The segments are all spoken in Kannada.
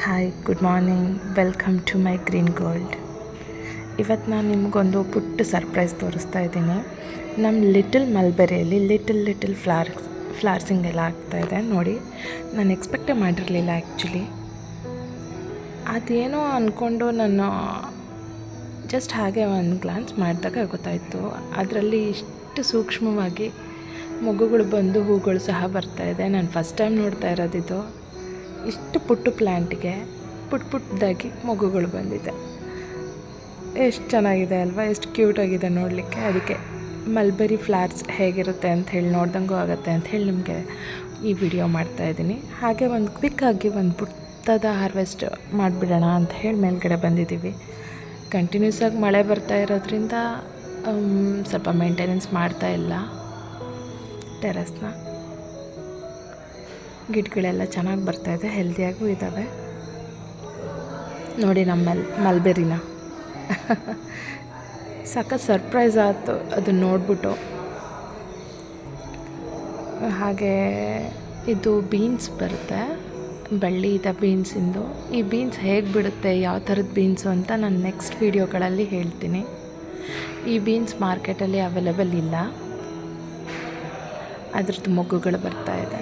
Hi, good morning. Welcome to my green gold. ಇವತ್ತು ನಾನು ನಿಮಗೊಂದು ಪುಟ್ಟ ಸರ್ಪ್ರೈಸ್ ತೋರಿಸ್ತಾ ಇದ್ದೀನಿ. ನಮ್ಮ ಲಿಟಲ್ ಮಲ್ಬೆರಿಯಲ್ಲಿ ಲಿಟಲ್ ಫ್ಲವರ್ಸಿಂಗ್ ಎಲ್ಲ ಆಗ್ತಾಯಿದೆ ನೋಡಿ. ನಾನು ಎಕ್ಸ್ಪೆಕ್ಟೇ ಮಾಡಿರಲಿಲ್ಲ ಆ್ಯಕ್ಚುಲಿ. ಅದೇನೋ ಅಂದ್ಕೊಂಡು ನಾನು ಜಸ್ಟ್ ಹಾಗೆ ಒಂದು ಗ್ಲಾನ್ಸ್ ಮಾಡಿದಾಗ ಗೊತ್ತಾಯಿತು. ಅದರಲ್ಲಿ ಇಷ್ಟು ಸೂಕ್ಷ್ಮವಾಗಿ ಮೊಗ್ಗುಗಳು ಬಂದು ಹೂಗಳು ಸಹ ಬರ್ತಾಯಿದೆ. ನಾನು ಫಸ್ಟ್ ಟೈಮ್ ನೋಡ್ತಾ ಇರೋದಿದು. ಇಷ್ಟು ಪುಟ್ಟು ಪ್ಲ್ಯಾಂಟಿಗೆ ಪುಟ್ಟದಾಗಿ ಮೊಗ್ಗುಗಳು ಬಂದಿದೆ. ಎಷ್ಟು ಚೆನ್ನಾಗಿದೆ ಅಲ್ವಾ, ಎಷ್ಟು ಕ್ಯೂಟಾಗಿದೆ ನೋಡಲಿಕ್ಕೆ. ಅದಕ್ಕೆ ಮಲ್ಬೆರಿ ಫ್ಲವರ್ಸ್ ಹೇಗಿರುತ್ತೆ ಅಂತ ಹೇಳಿ ನೋಡ್ದಂಗೂ ಆಗುತ್ತೆ ಅಂತ ಹೇಳಿ ನಿಮಗೆ ಈ ವಿಡಿಯೋ ಮಾಡ್ತಾಯಿದ್ದೀನಿ. ಹಾಗೆ ಒಂದು ಕ್ವಿಕ್ಕಾಗಿ ಒಂದು ಪುಟ್ಟದ ಹಾರ್ವೆಸ್ಟ್ ಮಾಡಿಬಿಡೋಣ ಅಂತ ಹೇಳಿ ಮೇಲ್ಗಡೆ ಬಂದಿದ್ದೀವಿ. ಕಂಟಿನ್ಯೂಸ್ ಆಗಿ ಮಳೆ ಬರ್ತಾ ಇರೋದ್ರಿಂದ ಸ್ವಲ್ಪ ಮೇಂಟೆನೆನ್ಸ್ ಮಾಡ್ತಾ ಇಲ್ಲ ಟೆರೆಸ್ನ. ಗಿಡಗಳೆಲ್ಲ ಚೆನ್ನಾಗಿ ಬರ್ತಾಯಿದೆ, ಹೆಲ್ದಿಯಾಗೂ ಇದ್ದಾವೆ ನೋಡಿ. ನಮ್ಮ ಮಲ್ಬೆರಿನ ಸಖತ್ ಸರ್ಪ್ರೈಸ್ ಆಯಿತು ಅದು ನೋಡ್ಬಿಟ್ಟು. ಹಾಗೆ ಇದು ಬೀನ್ಸ್ ಬರುತ್ತೆ, ಬಳ್ಳಿ ಇದೆ ಬೀನ್ಸಿಂದು. ಈ ಬೀನ್ಸ್ ಹೇಗೆ ಬಿಡುತ್ತೆ, ಯಾವ ಥರದ ಬೀನ್ಸು ಅಂತ ನಾನು ನೆಕ್ಸ್ಟ್ ವೀಡಿಯೋಗಳಲ್ಲಿ ಹೇಳ್ತೀನಿ. ಈ ಬೀನ್ಸ್ ಮಾರ್ಕೆಟಲ್ಲಿ ಅವೈಲೇಬಲ್ ಇಲ್ಲ, ಅದ್ರದ್ದು ಮೊಗ್ಗುಗಳು ಬರ್ತಾಯಿದೆ.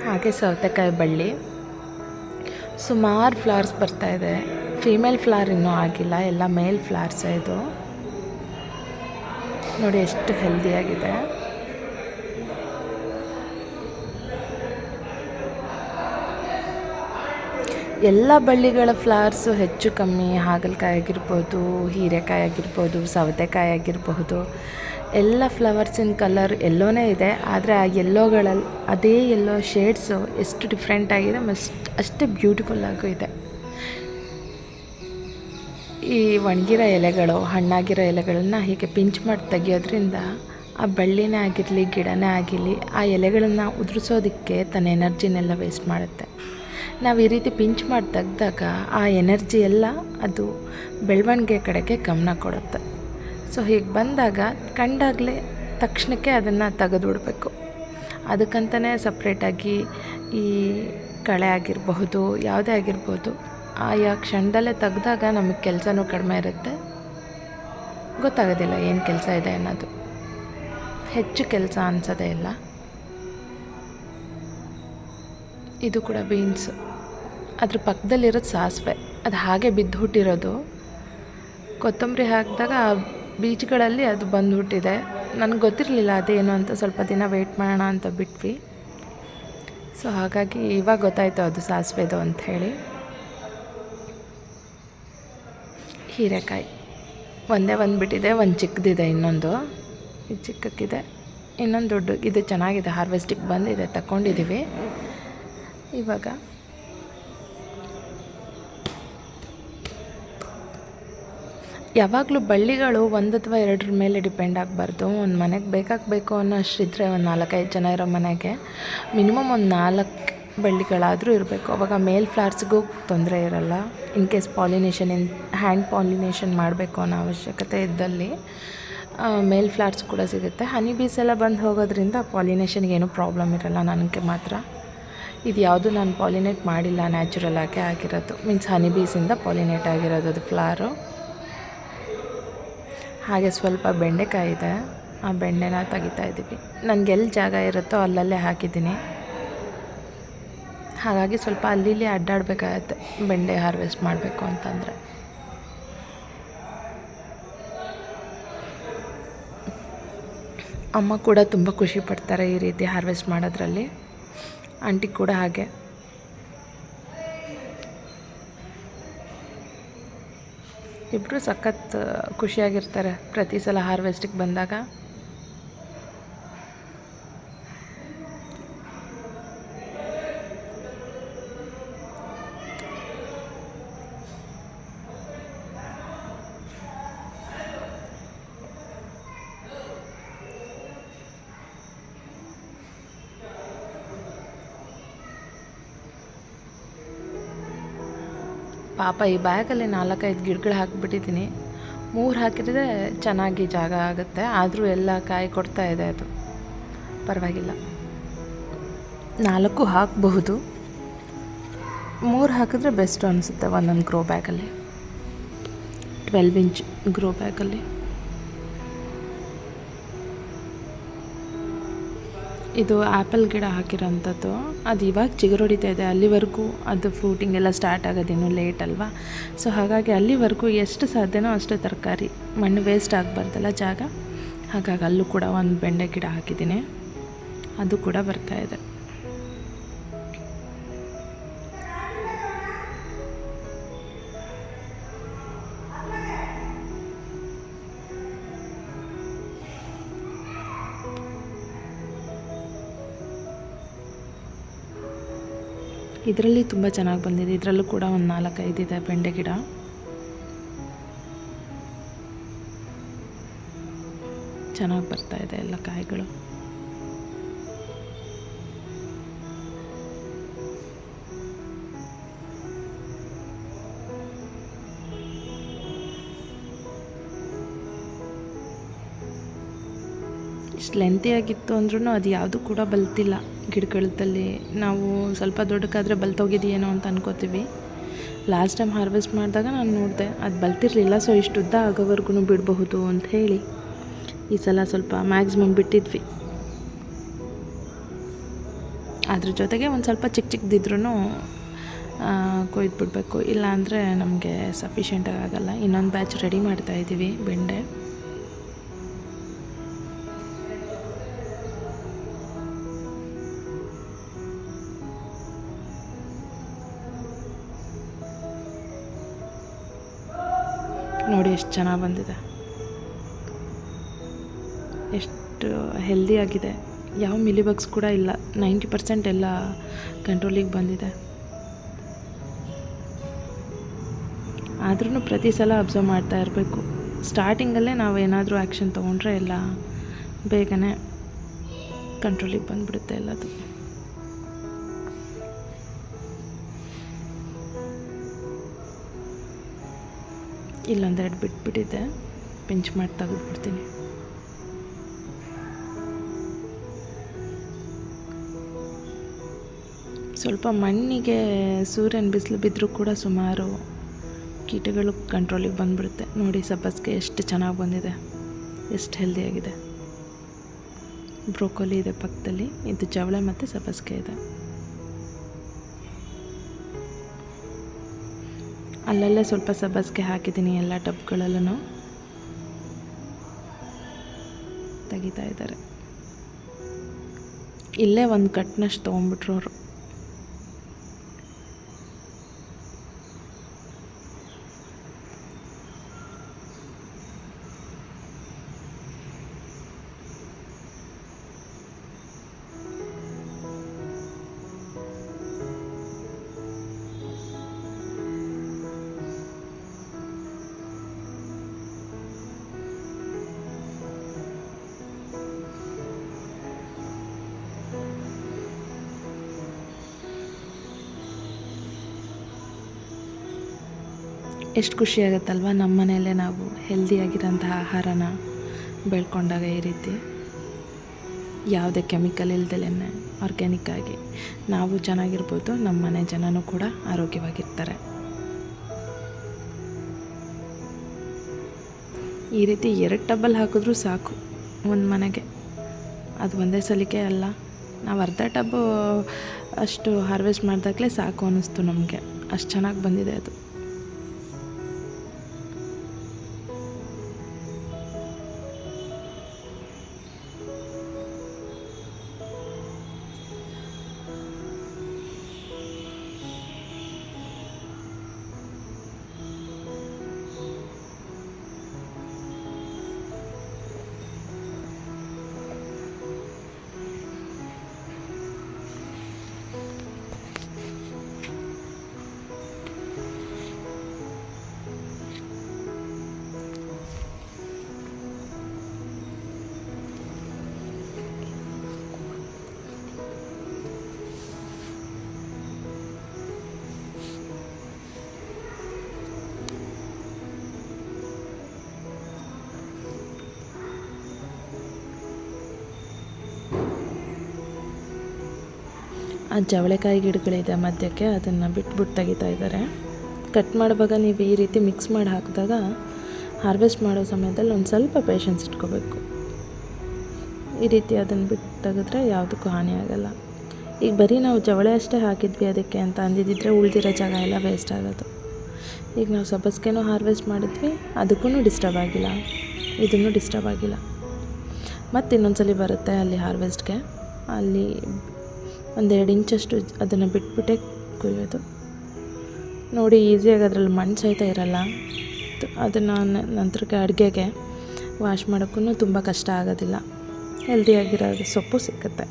ಹಾಗೆ ಸೌತೆಕಾಯಿ ಬಳ್ಳಿ, ಸುಮಾರು ಫ್ಲವರ್ಸ್ ಬರ್ತಾಯಿದೆ. ಫೀಮೇಲ್ ಫ್ಲವರ್ ಇನ್ನೂ ಆಗಿಲ್ಲ, ಎಲ್ಲ ಮೇಲ್ ಫ್ಲವರ್ಸ್. ಇದು ನೋಡಿ ಎಷ್ಟು ಹೆಲ್ದಿಯಾಗಿದೆ. ಎಲ್ಲ ಬಳ್ಳಿಗಳ ಫ್ಲವರ್ಸು ಹೆಚ್ಚು ಕಮ್ಮಿ ಹಾಗಲಕಾಯಿ ಆಗಿರ್ಬೋದು, ಹೀರೆಕಾಯಿ ಆಗಿರ್ಬೋದು, ಸೌತೆಕಾಯಿ ಆಗಿರಬಹುದು, ಎಲ್ಲ ಫ್ಲವರ್ಸಿನ ಕಲರ್ ಎಲ್ಲೋನೇ ಇದೆ. ಆದರೆ ಆ ಎಲ್ಲೋಗಳಲ್ಲಿ ಅದೇ ಎಲ್ಲೋ ಶೇಡ್ಸು ಎಷ್ಟು ಡಿಫ್ರೆಂಟ್ ಆಗಿದೆ, ಅಷ್ಟೇ ಬ್ಯೂಟಿಫುಲ್ಲಾಗೂ ಇದೆ. ಈ ಒಣಗಿರೋ ಎಲೆಗಳು, ಹಣ್ಣಾಗಿರೋ ಎಲೆಗಳನ್ನು ಹೀಗೆ ಪಿಂಚ್ ಮಾಡಿ ತೆಗಿಯೋದ್ರಿಂದ ಆ ಬಳ್ಳಿನೇ ಆಗಿರಲಿ ಗಿಡನೇ ಆಗಿರಲಿ ಆ ಎಲೆಗಳನ್ನು ಉದುರಿಸೋದಕ್ಕೆ ತನ್ನ ಎನರ್ಜಿನೆಲ್ಲ ವೇಸ್ಟ್ ಮಾಡುತ್ತೆ. ನಾವು ಈ ರೀತಿ ಪಿಂಚ್ ಮಾಡಿ ತೆಗೆದಾಗ ಆ ಎನರ್ಜಿ ಎಲ್ಲ ಅದು ಬೆಳವಣಿಗೆ ಕಡೆಗೆ ಗಮನ ಕೊಡುತ್ತೆ. ಸೊ ಹೀಗೆ ಬಂದಾಗ ಕಂಡಾಗಲೇ ತಕ್ಷಣಕ್ಕೆ ಅದನ್ನು ತೆಗೆದುಬಿಡಬೇಕು. ಅದಕ್ಕಂತಲೇ ಸಪ್ರೇಟಾಗಿ ಈ ಕಳೆ ಆಗಿರಬಹುದು, ಯಾವುದೇ ಆಗಿರ್ಬೋದು, ಆಯಾ ಕ್ಷಣದಲ್ಲೇ ತೆಗೆದಾಗ ನಮಗೆ ಕೆಲಸನೂ ಕಡಿಮೆ ಇರುತ್ತೆ, ಗೊತ್ತಾಗೋದಿಲ್ಲ ಏನು ಕೆಲಸ ಇದೆ ಅನ್ನೋದು. ಹೆಚ್ಚು ಕೆಲಸ ಅನಿಸೋದೇ ಇಲ್ಲ. ಇದು ಕೂಡ ಬೀನ್ಸ್, ಅದ್ರ ಪಕ್ಕದಲ್ಲಿರೋದು ಸಾಸಿವೆ, ಅದು ಹಾಗೆ ಬಿದ್ದು ಹುಟ್ಟಿರೋದು. ಕೊತ್ತಂಬರಿ ಹಾಕಿದಾಗ ಆ ಬೀಜಗಳಲ್ಲಿ ಅದು ಬಂದುಬಿಟ್ಟಿದೆ. ನನಗೆ ಗೊತ್ತಿರಲಿಲ್ಲ ಅದೇನು ಅಂತ. ಸ್ವಲ್ಪ ದಿನ ವೆಯ್ಟ್ ಮಾಡೋಣ ಅಂತ ಬಿಟ್ವಿ. ಸೊ ಹಾಗಾಗಿ ಇವಾಗ ಗೊತ್ತಾಯಿತು ಅದು ಸಾಸಿವೆದು ಅಂಥೇಳಿ. ಹೀರೆಕಾಯಿ ಒಂದೇ ಒಂದು ಬಿಟ್ಟಿದೆ, ಒಂದು ಚಿಕ್ಕದಿದೆ, ಇನ್ನೊಂದು ಇದು ಚಿಕ್ಕಕ್ಕಿದೆ, ಇನ್ನೊಂದು ದೊಡ್ಡ. ಇದು ಚೆನ್ನಾಗಿದೆ, ಹಾರ್ವೆಸ್ಟಿಗೆ ಬಂದಿದೆ, ತಗೊಂಡಿದ್ದೀವಿ ಇವಾಗ. ಯಾವಾಗಲೂ ಬಳ್ಳಿಗಳು 1 ಅಥವಾ 2 ಮೇಲೆ ಡಿಪೆಂಡ್ ಆಗಬಾರ್ದು. ಒಂದು ಮನೆಗೆ ಬೇಕಾಗಬೇಕು ಅನ್ನೋ ಅಷ್ಟಿದ್ರೆ, ಒಂದು 4-5 ಜನ ಇರೋ ಮನೆಗೆ ಮಿನಿಮಮ್ ಒಂದು 4 ಬಳ್ಳಿಗಳಾದರೂ ಇರಬೇಕು. ಅವಾಗ ಮೇಲ್ ಫ್ಲವರ್ಸ್ಗೂ ತೊಂದರೆ ಇರೋಲ್ಲ. ಇನ್ ಕೇಸ್ ಹ್ಯಾಂಡ್ ಪಾಲಿನೇಷನ್ ಮಾಡಬೇಕು ಅನ್ನೋ ಅವಶ್ಯಕತೆ ಇದ್ದಲ್ಲಿ ಮೇಲ್ ಫ್ಲವರ್ಸ್ ಕೂಡ ಸಿಗುತ್ತೆ. ಹನಿ ಬೀಸ್ ಎಲ್ಲ ಬಂದು ಹೋಗೋದ್ರಿಂದ ಪಾಲಿನೇಷನ್ಗೆ ಏನೂ ಪ್ರಾಬ್ಲಮ್ ಇರೋಲ್ಲ. ನನಗೆ ಮಾತ್ರ ಇದು ಯಾವುದು ನಾನು ಪಾಲಿನೇಟ್ ಮಾಡಿಲ್ಲ, ನ್ಯಾಚುರಲ್ ಆಗಿ ಆಗಿರೋದು. ಮೀನ್ಸ್ ಹನಿ ಬೀಸಿಂದ ಪಾಲಿನೇಟ್ ಆಗಿರೋದು ಅದು ಫ್ಲವರು. ಹಾಗೆ ಸ್ವಲ್ಪ ಬೆಂಡೆಕಾಯಿ ಇದೆ, ಆ ಬೆಂಡೆನ ತೆಗಿತಾ ಇದ್ದೀವಿ. ನನಗೆ ಎಲ್ಲಿ ಜಾಗ ಇರುತ್ತೋ ಅಲ್ಲಲ್ಲೇ ಹಾಕಿದ್ದೀನಿ. ಹಾಗಾಗಿ ಸ್ವಲ್ಪ ಅಲ್ಲಿ ಅಡ್ಡಾಡಬೇಕಾಗತ್ತೆ ಬೆಂಡೆ ಹಾರ್ವೆಸ್ಟ್ ಮಾಡಬೇಕು ಅಂತಂದರೆ. ಅಮ್ಮ ಕೂಡ ತುಂಬ ಖುಷಿ ಪಡ್ತಾರೆ ಈ ರೀತಿ ಹಾರ್ವೆಸ್ಟ್ ಮಾಡೋದ್ರಲ್ಲಿ. ಆಂಟಿ ಕೂಡ ಹಾಗೆ. ಇಬ್ಬರು ಸಖತ್ ಖುಷಿಯಾಗಿರ್ತಾರೆ ಪ್ರತಿ ಸಲ ಹಾರ್ವೆಸ್ಟಿಗೆ ಬಂದಾಗ. ಪಾಪ ಈ ಬ್ಯಾಗಲ್ಲಿ 4-5 ಗಿಡಗಳು ಹಾಕಿಬಿಟ್ಟಿದ್ದೀನಿ. 3 ಹಾಕಿದರೆ ಚೆನ್ನಾಗಿ ಜಾಗ ಆಗುತ್ತೆ. ಆದರೂ ಎಲ್ಲ ಕಾಯಿ ಕೊಡ್ತಾ ಇದೆ, ಅದು ಪರವಾಗಿಲ್ಲ. 4 ಹಾಕಬಹುದು, 3 ಹಾಕಿದ್ರೆ ಬೆಸ್ಟ್ ಅನಿಸುತ್ತೆ ಒಂದೊಂದು ಗ್ರೋ ಬ್ಯಾಗಲ್ಲಿ. 12 ಇಂಚ್ ಗ್ರೋ ಬ್ಯಾಗಲ್ಲಿ. ಇದು ಆ್ಯಪಲ್ ಗಿಡ ಹಾಕಿರೋಂಥದ್ದು. ಅದು ಇವಾಗ ಚಿಗುರೊಡಿತಾ ಇದೆ. ಅಲ್ಲಿವರೆಗೂ ಅದು ಫ್ರೂಟಿಂಗ್ ಎಲ್ಲ ಸ್ಟಾರ್ಟ್ ಆಗೋದಿನ್ನೂ ಲೇಟ್ ಅಲ್ವಾ. ಸೊ ಹಾಗಾಗಿ ಅಲ್ಲಿವರೆಗೂ ಎಷ್ಟು ಸಾಧ್ಯನೋ ಅಷ್ಟು ತರಕಾರಿ, ಮಣ್ಣು ವೇಸ್ಟ್ ಆಗಬಾರ್ದಲ್ಲ ಜಾಗ. ಹಾಗಾಗಿ ಅಲ್ಲೂ ಕೂಡ ಒಂದು ಬೆಂಡೆ ಗಿಡ ಹಾಕಿದ್ದೀನಿ, ಅದು ಕೂಡ ಬರ್ತಾಯಿದೆ. ಇದರಲ್ಲಿ ತುಂಬ ಚೆನ್ನಾಗಿ ಬಂದಿದೆ. ಇದರಲ್ಲೂ ಕೂಡ ಒಂದು 4-5 ಇದೆ ಬೆಂಡೆ ಗಿಡ. ಚೆನ್ನಾಗಿ ಬರ್ತಾ ಇದೆ ಎಲ್ಲ ಕಾಯಿಗಳು. ಇಷ್ಟು ಲೆಂತಿಯಾಗಿತ್ತು ಅಂದ್ರೂ ಅದು ಯಾವುದು ಕೂಡ ಬಲ್ತಿಲ್ಲ ಗಿಡಗಳದಲ್ಲಿ. ನಾವು ಸ್ವಲ್ಪ ದೊಡ್ಡಕ್ಕಾದರೆ ಬಲ್ತೋಗಿದೆಯೇನೋ ಅಂತ ಅನ್ಕೋತೀವಿ. ಲಾಸ್ಟ್ ಟೈಮ್ ಹಾರ್ವೆಸ್ಟ್ ಮಾಡಿದಾಗ ನಾನು ನೋಡಿದೆ ಅದು ಬಲ್ತಿರಲಿಲ್ಲ. ಸೊ ಇಷ್ಟು ಉದ್ದ ಆಗೋವರೆಗೂ ಬಿಡಬಹುದು ಅಂತ ಹೇಳಿ ಈ ಸಲ ಸ್ವಲ್ಪ ಮ್ಯಾಕ್ಸಿಮಮ್ ಬಿಟ್ಟಿದ್ವಿ. ಅದ್ರ ಜೊತೆಗೆ ಒಂದು ಸ್ವಲ್ಪ ಚಿಕ್ಕದಿದ್ರೂ ಕೊಯ್ದು ಬಿಡಬೇಕು, ಇಲ್ಲಾಂದರೆ ನಮಗೆ ಸಫಿಷಿಯೆಂಟಾಗಿ ಆಗೋಲ್ಲ. ಇನ್ನೊಂದು ಬ್ಯಾಚ್ ರೆಡಿ ಮಾಡ್ತಾಯಿದ್ದೀವಿ ಬೆಂಡೆ. ನೋಡಿ ಎಷ್ಟು ಚೆನ್ನಾಗಿ ಬಂದಿದೆ, ಎಷ್ಟು ಹೆಲ್ದಿಯಾಗಿದೆ. ಯಾವ ಮಿಲಿಬಗ್ಸ್ ಕೂಡ ಇಲ್ಲ. 90% ಎಲ್ಲ ಕಂಟ್ರೋಲಿಗೆ ಬಂದಿದೆ. ಆದ್ರೂ ಪ್ರತಿ ಸಲ ಅಬ್ಸರ್ವ್ ಮಾಡ್ತಾ ಇರಬೇಕು. ಸ್ಟಾರ್ಟಿಂಗಲ್ಲೇ ನಾವು ಏನಾದರೂ ಆ್ಯಕ್ಷನ್ ತೊಗೊಂಡ್ರೆ ಎಲ್ಲ ಬೇಗನೆ ಕಂಟ್ರೋಲಿಗೆ ಬಂದುಬಿಡುತ್ತೆ ಎಲ್ಲದು. ಇಲ್ಲೊಂದೆರಡು ಬಿಟ್ಬಿಟ್ಟಿದ್ದೆ, ಪಿಂಚ್ ಮಾಡಿ ತೆಗೆದುಬಿಡ್ತೀನಿ. ಸ್ವಲ್ಪ ಮಣ್ಣಿಗೆ ಸೂರ್ಯನ ಬಿಸಿಲು ಬಿದ್ದರೂ ಕೂಡ ಸುಮಾರು ಕೀಟಗಳು ಕಂಟ್ರೋಲಿಗೆ ಬಂದುಬಿಡುತ್ತೆ. ನೋಡಿ ಸಬ್ಬಸಿಗೆ ಎಷ್ಟು ಚೆನ್ನಾಗಿ ಬಂದಿದೆ, ಎಷ್ಟು ಹೆಲ್ದಿಯಾಗಿದೆ. ಬ್ರೋಕೊಲಿ ಇದೆ ಪಕ್ಕದಲ್ಲಿ, ಇದು ಜವಳೆ ಮತ್ತು ಸಬ್ಬಸಿಗೆ ಇದೆ. ಅಲ್ಲಲ್ಲೇ ಸ್ವಲ್ಪ ಸಬ್ಬಸಿಗೆ ಹಾಕಿದ್ದೀನಿ ಎಲ್ಲ ಟಬ್ಗಳಲ್ಲೂ. ತೆಗಿತಾ ಇದ್ದಾರೆ. ಇಲ್ಲೇ ಒಂದು ಕಟ್ನಷ್ಟು ತೊಗೊಂಡ್ಬಿಟ್ರು ಅವರು. ಎಷ್ಟು ಖುಷಿಯಾಗುತ್ತಲ್ವ ನಮ್ಮ ಮನೆಯಲ್ಲೇ ನಾವು ಹೆಲ್ದಿಯಾಗಿರೋಂತಹ ಆಹಾರನ ಬೆಳ್ಕೊಂಡಾಗ. ಈ ರೀತಿ ಯಾವುದೇ ಕೆಮಿಕಲ್ ಇಲ್ದಲೇ ಆರ್ಗ್ಯಾನಿಕ್ಕಾಗಿ ನಾವು ಚೆನ್ನಾಗಿರ್ಬೋದು, ನಮ್ಮ ಮನೆ ಜನನೂ ಕೂಡ ಆರೋಗ್ಯವಾಗಿರ್ತಾರೆ. ಈ ರೀತಿ 2 ಟಬ್ಬಲ್ಲಿ ಹಾಕಿದ್ರೂ ಸಾಕು ಒಂದು ಮನೆಗೆ. ಅದು ಒಂದೇ ಸಲಿಕೆ ಅಲ್ಲ, ನಾವು ಅರ್ಧ ಟಬ್ಬು ಅಷ್ಟು ಹಾರ್ವೆಸ್ಟ್ ಮಾಡಿದಾಗಲೇ ಸಾಕು ಅನ್ನಿಸ್ತು ನಮಗೆ. ಅಷ್ಟು ಚೆನ್ನಾಗಿ ಬಂದಿದೆ ಅದು. ಆ ಜವಳೆಕಾಯಿ ಗಿಡಗಳಿದೆ ಮಧ್ಯಕ್ಕೆ, ಅದನ್ನು ಬಿಟ್ಬಿಟ್ಟು ತೆಗಿತಾ ಇದ್ದಾರೆ. ಕಟ್ ಮಾಡುವಾಗ ನೀವು ಈ ರೀತಿ ಮಿಕ್ಸ್ ಮಾಡಿ ಹಾಕಿದಾಗ ಹಾರ್ವೆಸ್ಟ್ ಮಾಡೋ ಸಮಯದಲ್ಲಿ ಒಂದು ಸ್ವಲ್ಪ ಪೇಷನ್ಸ್ ಇಟ್ಕೋಬೇಕು. ಈ ರೀತಿ ಅದನ್ನು ಬಿಟ್ಟು ತೆಗೆದ್ರೆ ಯಾವುದಕ್ಕೂ ಹಾನಿ ಆಗೋಲ್ಲ. ಈಗ ಬರೀ ನಾವು ಜವಳೆ ಅಷ್ಟೇ ಹಾಕಿದ್ವಿ ಅದಕ್ಕೆ ಅಂತ ಅಂದಿದ್ದಿದ್ರೆ ಉಳಿದಿರೋ ಜಾಗ ಎಲ್ಲ ವೇಸ್ಟ್ ಆಗೋದು. ಈಗ ನಾವು ಸಬ್ಬಸಿಗೆನೂ ಹಾರ್ವೆಸ್ಟ್ ಮಾಡಿದ್ವಿ, ಅದಕ್ಕೂ ಡಿಸ್ಟರ್ಬ್ ಆಗಿಲ್ಲ, ಇದನ್ನು ಡಿಸ್ಟರ್ಬ್ ಆಗಿಲ್ಲ. ಮತ್ತು ಇನ್ನೊಂದ್ಸಲಿ ಬರುತ್ತೆ ಅಲ್ಲಿ ಹಾರ್ವೆಸ್ಟ್ಗೆ, ಅಲ್ಲಿ 1-2 ಇಂಚಷ್ಟು ಅದನ್ನು ಬಿಟ್ಬಿಟ್ಟೆ ಕುಯ್ಯೋದು. ನೋಡಿ ಈಸಿಯಾಗಿ ಅದರಲ್ಲಿ ಮಣ್ಣು ಸಹಿತ ಇರಲ್ಲ. ಅದನ್ನು ನಂತರಕ್ಕೆ ಅಡುಗೆಗೆ ವಾಶ್ ಮಾಡೋಕ್ಕೂ ತುಂಬ ಕಷ್ಟ ಆಗೋದಿಲ್ಲ. ಹೆಲ್ದಿಯಾಗಿರೋ ಸೊಪ್ಪು ಸಿಕ್ಕುತ್ತೆ.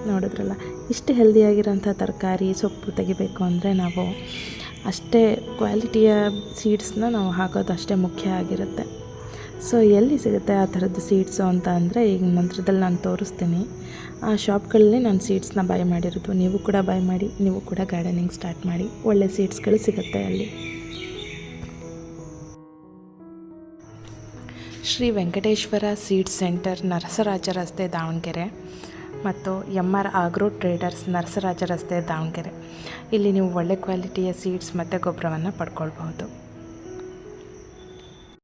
ನೋಡಿದ್ರಲ್ಲ, ಇಷ್ಟು ಹೆಲ್ದಿಯಾಗಿರೋಂಥ ತರಕಾರಿ ಸೊಪ್ಪು ತೆಗಿಬೇಕು ಅಂದರೆ ನಾವು ಅಷ್ಟೇ ಕ್ವಾಲಿಟಿಯ ಸೀಡ್ಸ್ನ ನಾವು ಹಾಕೋದು ಅಷ್ಟೇ ಮುಖ್ಯ ಆಗಿರುತ್ತೆ. ಸೊ ಎಲ್ಲಿ ಸಿಗುತ್ತೆ ಆ ಥರದ್ದು ಸೀಡ್ಸು ಅಂತ ಅಂದರೆ ಈಗ ನಂತರದಲ್ಲಿ ನಾನು ತೋರಿಸ್ತೀನಿ. ಆ ಶಾಪ್ಗಳಲ್ಲಿ ನಾನು ಸೀಡ್ಸ್ನ ಬೈ ಮಾಡಿರೋದು. ನೀವು ಕೂಡ ಬೈ ಮಾಡಿ, ನೀವು ಕೂಡ ಗಾರ್ಡನಿಂಗ್ ಸ್ಟಾರ್ಟ್ ಮಾಡಿ. ಒಳ್ಳೆ ಸೀಡ್ಸ್ಗಳು ಸಿಗುತ್ತೆ ಅಲ್ಲಿ. ಶ್ರೀ ವೆಂಕಟೇಶ್ವರ ಸೀಡ್ ಸೆಂಟರ್, ನರಸರಾಜ ರಸ್ತೆ, ದಾವಣಗೆರೆ, ಮತ್ತು MR ಆಗ್ರೋ ಟ್ರೇಡರ್ಸ್, ನರಸರಾಜ ರಸ್ತೆ, ದಾವಣಗೆರೆ. ಇಲ್ಲಿ ನೀವು ಒಳ್ಳೆ ಕ್ವಾಲಿಟಿಯ ಸೀಡ್ಸ್ ಮತ್ತು ಗೊಬ್ಬರವನ್ನು ಪಡ್ಕೊಳ್ಬಹುದು.